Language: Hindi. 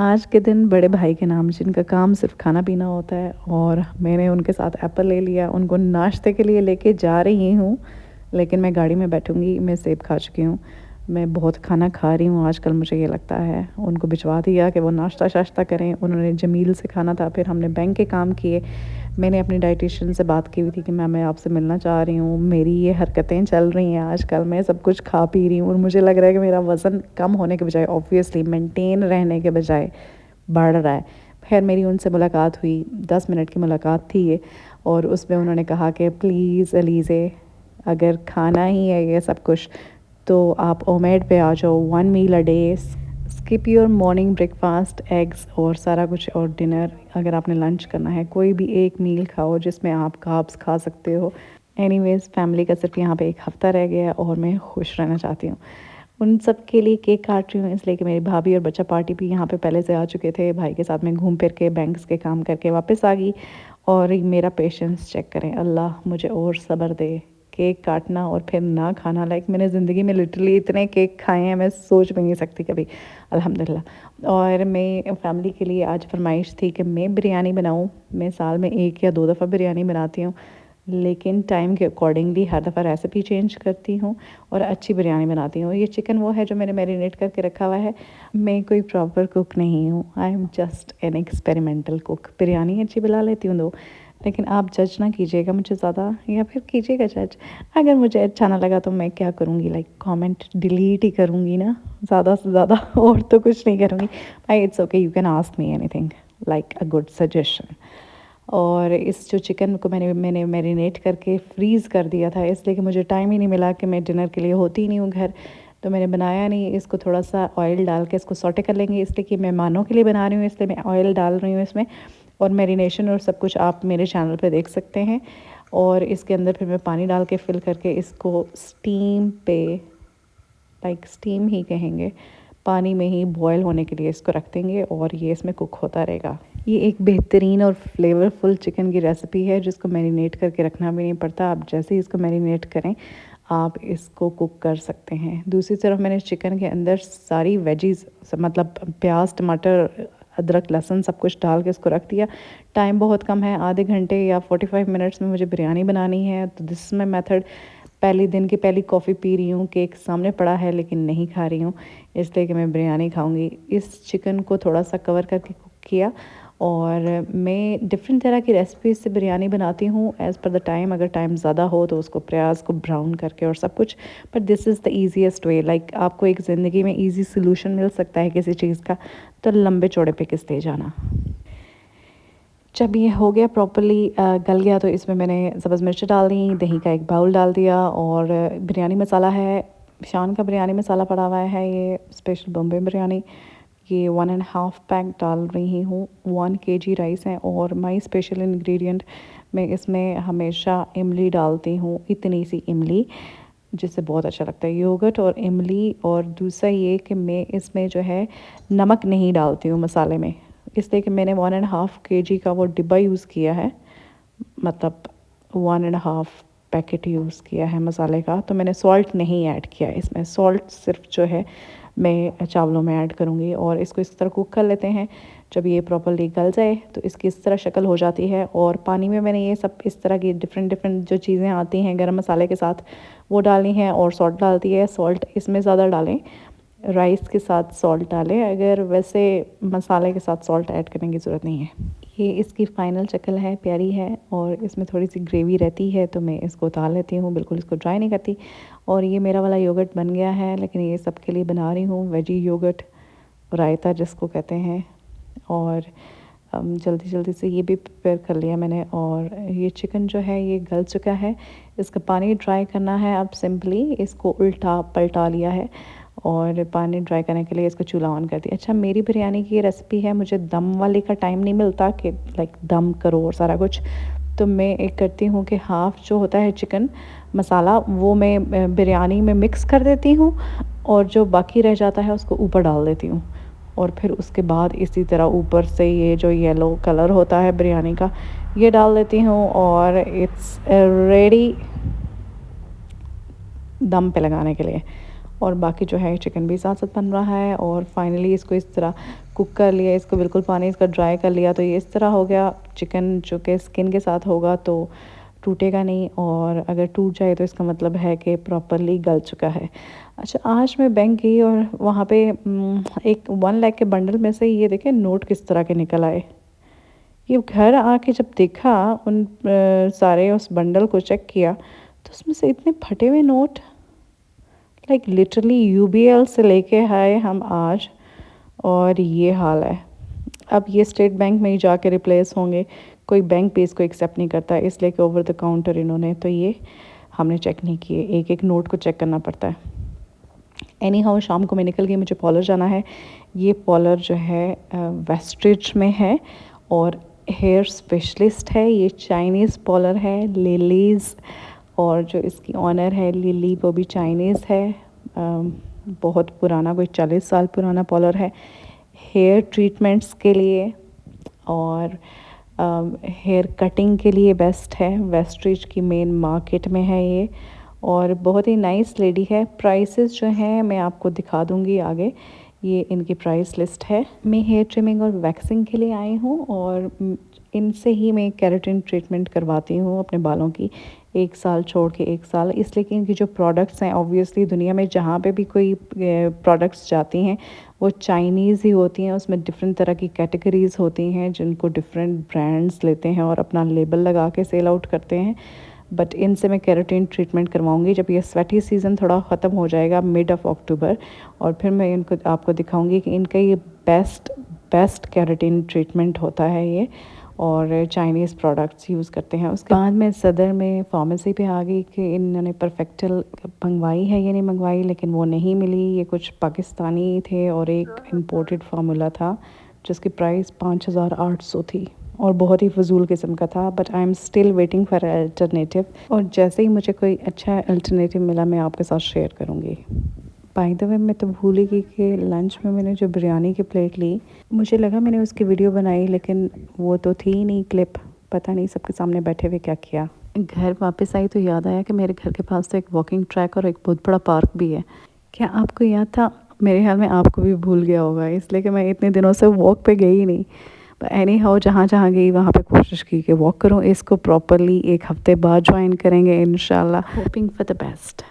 आज के दिन बड़े भाई के नाम जिनका काम सिर्फ खाना पीना होता है और मैंने उनके साथ एप्पल ले लिया, उनको नाश्ते के लिए लेके जा रही हूँ। लेकिन मैं गाड़ी में बैठूँगी, मैं सेब खा चुकी हूँ। मैं बहुत खाना खा रही हूँ आजकल, मुझे ये लगता है। उनको भिजवा दिया कि वो नाश्ता-शाश्ता करें। उन्होंने जमील से खाना था, फिर हमने बैंक के काम किए। मैंने अपनी डायटीशियन से बात की हुई थी कि मैं आपसे मिलना चाह रही हूँ। मेरी ये हरकतें चल रही हैं आजकल, मैं सब कुछ खा पी रही हूँ और मुझे लग रहा है कि मेरा वज़न कम होने के बजाय ऑब्वियसली मेंटेन रहने के बजाय बढ़ रहा है। खैर मेरी उनसे मुलाकात हुई, 10 मिनट की मुलाकात थी ये, और उसमें उन्होंने कहा कि प्लीज़ अलीज़े, अगर खाना ही है ये सब कुछ तो आप ओमेड पे आ जाओ, 1 meal a day, skip your morning breakfast, eggs और सारा कुछ, और डिनर। अगर आपने लंच करना है, कोई भी एक मील खाओ जिसमें आप कार्ब्स खा सकते हो। एनीवेज़ फैमिली का सिर्फ यहाँ पे 1 हफ़्ता रह गया है और मैं खुश रहना चाहती हूँ। उन सब के लिए केक काट रही हूँ इसलिए कि मेरी भाभी और बच्चा पार्टी भी यहाँ पे पहले से आ चुके थे। भाई के साथ में घूम फिर के बैंक्स के काम करके वापस आ गई। और मेरा पेशेंस चेक करें, अल्लाह मुझे और सब्र दे। केक काटना और फिर ना खाना, लाइक मैंने ज़िंदगी में लिटरली इतने केक खाए हैं, मैं सोच भी नहीं सकती कभी। अल्हम्दुलिल्लाह। और मैं फैमिली के लिए आज फरमाइश थी कि मैं बिरयानी बनाऊँ। मैं साल में 1 या 2 दफ़ा बिरयानी बनाती हूँ, लेकिन टाइम के अकॉर्डिंगली हर दफ़ा रेसिपी चेंज करती हूँ और अच्छी बिरयानी बनाती हूँ। ये चिकन वो है जो मैंने मैरिनेट करके रखा हुआ है। मैं कोई प्रॉपर कुक नहीं हूँ, I am just an experimental cook. Biryani अच्छी बना लेती हूँ दो, लेकिन आप जज ना कीजिएगा मुझे ज़्यादा, या फिर कीजिएगा जज। अगर मुझे अच्छा ना लगा तो मैं क्या करूँगी, लाइक कमेंट डिलीट ही करूँगी ना, ज़्यादा से ज़्यादा और तो कुछ नहीं करूँगी। भाई it's okay, you can ask me anything like a good suggestion. और इस जो चिकन को मैंने मैरिनेट करके फ्रीज़ कर दिया था, इसलिए कि मुझे टाइम ही नहीं मिला, कि मैं डिनर के लिए होती ही नहीं हूँ घर, तो मैंने बनाया नहीं। इसको थोड़ा सा ऑयल डाल के इसको सॉटे कर लेंगे, इसलिए कि मेहमानों के लिए बना रही हूँ, इसलिए मैं ऑयल डाल रही हूँ इसमें। और मैरिनेशन और सब कुछ आप मेरे चैनल पे देख सकते हैं। और इसके अंदर फिर मैं पानी डाल के फिल करके इसको स्टीम पे, लाइक स्टीम ही कहेंगे, पानी में ही बॉयल होने के लिए इसको रख देंगे और ये इसमें कुक होता रहेगा। ये एक बेहतरीन और फ्लेवरफुल चिकन की रेसिपी है जिसको मैरिनेट करके रखना भी नहीं पड़ता। आप जैसे ही इसको मैरिनेट करें आप इसको कुक कर सकते हैं। दूसरी तरफ मैंने चिकन के अंदर सारी वेजीज, मतलब प्याज, टमाटर, अदरक, लहसुन सब कुछ डाल के इसको रख दिया। टाइम बहुत कम है, आधे घंटे या 45 मिनट्स में मुझे बिरयानी बनानी है, तो दिस इज़ माई मेथड। पहले दिन की पहली कॉफ़ी पी रही हूँ, केक सामने पड़ा है लेकिन नहीं खा रही हूँ, इसलिए कि मैं बिरयानी खाऊंगी। इस चिकन को थोड़ा सा कवर करके कुक किया। और मैं डिफरेंट तरह की रेसिपीज से बिरयानी बनाती हूँ एज़ पर द टाइम। अगर टाइम ज़्यादा हो तो उसको प्याज को ब्राउन करके और सब कुछ, but this is the easiest way. Like आपको एक ज़िंदगी में ईजी सोल्यूशन मिल सकता है किसी चीज़ का, तो लंबे चौड़े पे किस ले जाना। जब ये हो गया प्रॉपरली गल गया, तो इसमें मैंने सब्ज़ मिर्च डाल दी, दही का 1 बाउल डाल दिया, और बिरयानी मसाला है, शान का बिरयानी मसाला पड़ा हुआ है, ये स्पेशल बॉम्बे बिरयानी, ये 1.5 पैक डाल रही हूँ। 1 केजी राइस है। और माई स्पेशल इंग्रेडिएंट, मैं इसमें हमेशा इमली डालती हूँ, इतनी सी इमली, जिससे बहुत अच्छा लगता है, योगर्ट और इमली। और दूसरा ये कि मैं इसमें जो है नमक नहीं डालती हूँ मसाले में, इसलिए कि मैंने 1.5 केजी का वो डिब्बा यूज़ किया है, मतलब 1.5 पैकेट यूज़ किया है मसाले का, तो मैंने सॉल्ट नहीं ऐड किया है इसमें। सॉल्ट सिर्फ जो है मैं चावलों में ऐड करूँगी। और इसको इस तरह कुक कर लेते हैं। जब ये प्रॉपर्ली गल जाए तो इसकी इस तरह शक्ल हो जाती है। और पानी में मैंने ये सब इस तरह की डिफरेंट जो चीज़ें आती हैं गरम मसाले के साथ, वो डालनी है, और सॉल्ट डालती है। सॉल्ट इसमें ज़्यादा डालें, राइस के साथ सॉल्ट डालें, अगर वैसे मसाले के साथ सॉल्ट ऐड करने की ज़रूरत नहीं है। ये इसकी फ़ाइनल शक्ल है, प्यारी है, और इसमें थोड़ी सी ग्रेवी रहती है, तो मैं इसको उतार लेती हूँ, बिल्कुल इसको ड्राई नहीं करती। और ये मेरा वाला योगर्ट बन गया है, लेकिन ये सब के लिए बना रही हूँ वेजी योगर्ट, रायता जिसको कहते हैं। और जल्दी जल्दी से ये भी प्रिपेयर कर लिया मैंने। और ये चिकन जो है ये गल चुका है, इसका पानी ड्राई करना है। अब सिंपली इसको उल्टा पलटा लिया है और पानी ड्राई करने के लिए इसको चूल्हा ऑन कर दिया। अच्छा, मेरी बिरयानी की ये रेसिपी है, मुझे दम वाले का टाइम नहीं मिलता कि लाइक दम करो और सारा कुछ, तो मैं एक करती हूँ कि हाफ़ जो होता है चिकन मसाला वो मैं बिरयानी में मिक्स कर देती हूँ, और जो बाकी रह जाता है उसको ऊपर डाल देती हूँ। और फिर उसके बाद इसी तरह ऊपर से ये जो येलो कलर होता है बिरयानी का, ये डाल देती हूँ, और इट्स रेडी दम पे लगाने के लिए। और बाकी जो है चिकन भी साथ साथ बन रहा है। और फाइनली इसको इस तरह कुक कर लिया इसको, बिल्कुल पानी इसका ड्राई कर लिया, तो ये इस तरह हो गया। चिकन जो कि स्किन के साथ होगा तो टूटेगा नहीं, और अगर टूट जाए तो इसका मतलब है कि प्रॉपरली गल चुका है। अच्छा, आज मैं बैंक गई और वहाँ पे एक 1 लाख के बंडल में से ये देखें नोट किस तरह के निकल आए। ये घर आके जब देखा, उन सारे उस बंडल को चेक किया, तो उसमें से इतने फटे हुए नोट, लाइक लिटरली यूबीएल से लेके आए हम आज, और ये हाल है। अब ये स्टेट बैंक में ही जाके रिप्लेस होंगे, कोई बैंक पे इसको एक्सेप्ट नहीं करता, इसलिए कि ओवर द काउंटर इन्होंने, तो ये हमने चेक नहीं किए, एक एक नोट को चेक करना पड़ता है। एनी हाउ, शाम को मैं निकल गई, मुझे पॉलर जाना है। ये पॉलर जो है वेस्ट्रिज में है और हेयर स्पेशलिस्ट है। ये चाइनीज़ पॉलर है, लिलीज़, और जो इसकी ऑनर है लिली वो भी चाइनीज़ है। बहुत पुराना, कोई 40 साल पुराना पॉलर है। हेयर ट्रीटमेंट्स के लिए और हेयर कटिंग के लिए बेस्ट है। वेस्ट्रिज की मेन मार्केट में है ये, और बहुत ही नाइस लेडी है। प्राइसेस जो हैं मैं आपको दिखा दूंगी आगे, ये इनकी प्राइस लिस्ट है। मैं हेयर ट्रिमिंग और वैक्सिंग के लिए आई हूँ, और इनसे ही मैं केराटिन ट्रीटमेंट करवाती हूँ अपने बालों की, 1 साल छोड़ के 1 साल। इसलिए कि इनकी जो प्रोडक्ट्स हैं, ऑब्वियसली दुनिया में जहाँ पे भी कोई प्रोडक्ट्स जाती हैं वो चाइनीज़ ही होती हैं। उसमें डिफरेंट तरह की कैटेगरीज़ होती हैं जिनको डिफरेंट ब्रांड्स लेते हैं और अपना लेबल लगा के सेल आउट करते हैं। बट इनसे मैं केराटिन ट्रीटमेंट करवाऊंगी जब ये स्वेटी सीज़न थोड़ा ख़त्म हो जाएगा, मिड ऑफ अक्टूबर, और फिर मैं इनको आपको दिखाऊंगी कि इनका ये बेस्ट केराटिन ट्रीटमेंट होता है ये, और चाइनीज़ प्रोडक्ट्स यूज़ करते हैं। उसके बाद मैं सदर में फार्मेसी पे आ गई कि इन्होंने परफेक्टल मंगवाई है, ये नहीं मंगवाई, लेकिन वो नहीं मिली। ये कुछ पाकिस्तानी थे और एक इम्पोर्टेड फार्मूला था जिसकी प्राइस 5800 थी और बहुत ही फजूल किस्म का था। But I am still waiting for alternative, और जैसे ही मुझे कोई अच्छा अल्टरनेटिव मिला मैं आपके साथ शेयर करूँगी। बाय द वे, मैं तो भूल ही गई कि लंच में मैंने जो बिरयानी की प्लेट ली, मुझे लगा मैंने उसकी वीडियो बनाई, लेकिन वो तो थी ही नहीं क्लिप। पता नहीं सबके सामने बैठे हुए क्या किया। घर वापस आई तो याद आया कि मेरे घर के पास तो एक वॉकिंग ट्रैक और एक बहुत बड़ा पार्क भी है। क्या आपको याद था? मेरे ख्याल में आपको भी भूल गया होगा, इसलिए कि मैं इतने दिनों से वॉक पे गई ही नहीं। पर एनी हाउ, जहाँ जहाँ गई वहाँ पे कोशिश की कि वॉक करूँ। इसको प्रॉपरली 1 हफ्ते बाद ज्वाइन करेंगे इंशाल्लाह, होपिंग फॉर द बेस्ट।